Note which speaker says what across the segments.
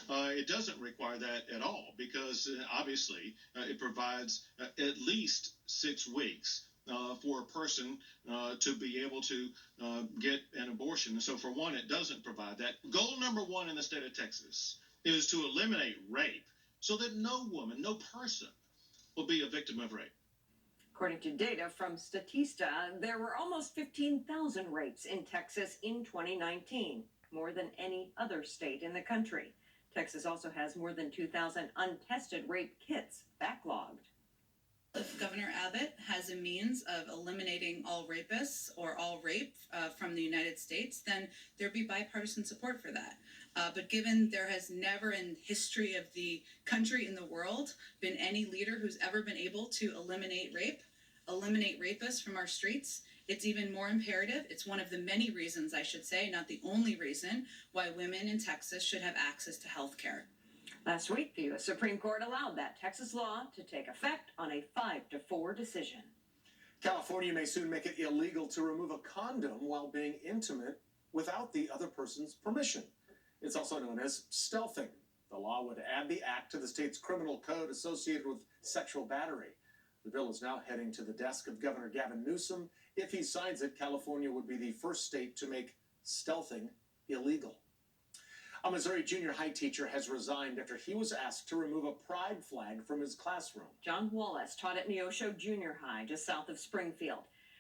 Speaker 1: It doesn't require that at all because obviously it provides at least 6 weeks for a person to be able to get an abortion. So, for one, it doesn't provide that. Goal number one in the state of Texas is to eliminate rape so that no woman, no person will be a victim of rape.
Speaker 2: According to data from Statista, there were almost 15,000 rapes in Texas in 2019, more than any other state in the country. Texas also has more than 2,000 untested rape kits backlogged.
Speaker 3: If Governor Abbott has a means of eliminating all rapists or all rape from the United States, then there'd be bipartisan support for that. But given there has never in history of the country in the world been any leader who's ever been able to eliminate rapists from our streets, it's even more imperative. It's one of the many reasons, I should say, not the only reason, why women in Texas should have access to health care.
Speaker 2: Last week, the U.S. Supreme Court allowed that Texas law to take effect on a 5-4 decision.
Speaker 4: California may soon make it illegal to remove a condom while being intimate without the other person's permission. It's also known as stealthing. The law would add the act to the state's criminal code associated with sexual battery. The bill is now heading to the desk of Governor Gavin Newsom. If he signs it, California would be the first state to make stealthing illegal. A Missouri junior high teacher has resigned after he was asked to remove a pride flag from his classroom.
Speaker 2: John Wallace taught at Neosho Junior High, just south of Springfield.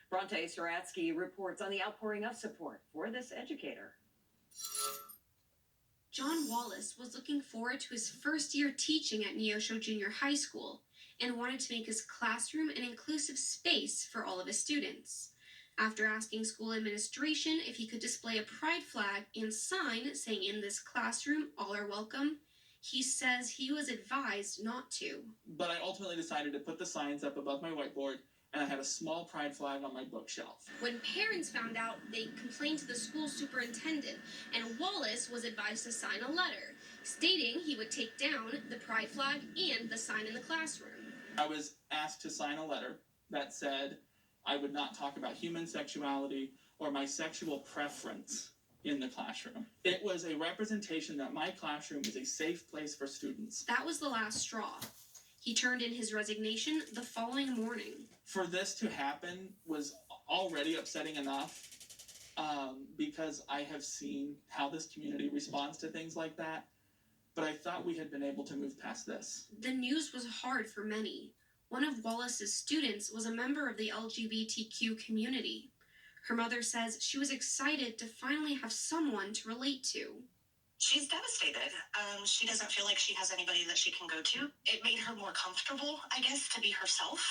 Speaker 2: Bronte Saratsky reports on the outpouring of support for this educator.
Speaker 5: John Wallace was looking forward to his first year teaching at Neosho Junior High School and wanted to make his classroom an inclusive space for all of his students. After asking school administration if he could display a pride flag and sign saying in this classroom, all are welcome, he says he was advised not to.
Speaker 6: But I ultimately decided to put the signs up above my whiteboard, and I had a small pride flag on my bookshelf.
Speaker 5: When parents found out, they complained to the school superintendent, and Wallace was advised to sign a letter stating he would take down the pride flag and the sign in the classroom.
Speaker 6: I was asked to sign a letter that said I would not talk about human sexuality or my sexual preference in the classroom. It was a representation that my classroom is a safe place for students.
Speaker 5: That was the last straw. He turned in his resignation the following morning.
Speaker 6: For this to happen was already upsetting enough because I have seen how this community responds to things like that. But I thought we had been able to move past this.
Speaker 5: The news was hard for many. One of Wallace's students was a member of the LGBTQ community. Her mother says she was excited to finally have someone to relate to.
Speaker 7: She's devastated. She doesn't feel like she has anybody that she can go to. It made her more comfortable, I guess, to be herself,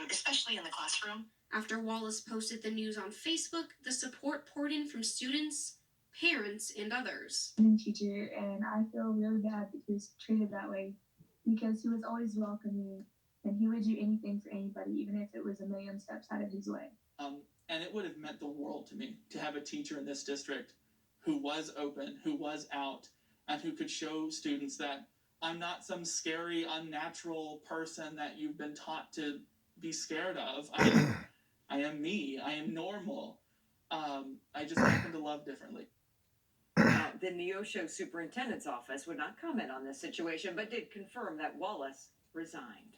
Speaker 7: especially in the classroom.
Speaker 5: After Wallace posted the news on Facebook, the support poured in from students, parents, and others.
Speaker 8: I'm a teacher, and I feel really bad that he was treated that way because he was always welcoming, and he would do anything for anybody, even if it was a million steps out of his way.
Speaker 6: And it would have meant the world to me to have a teacher in this district who was open, who was out, and who could show students that I'm not some scary, unnatural person that you've been taught to be scared of. I am me. I am normal. I just happen to love differently.
Speaker 2: The Neosho superintendent's office would not comment on this situation, but did confirm that Wallace resigned.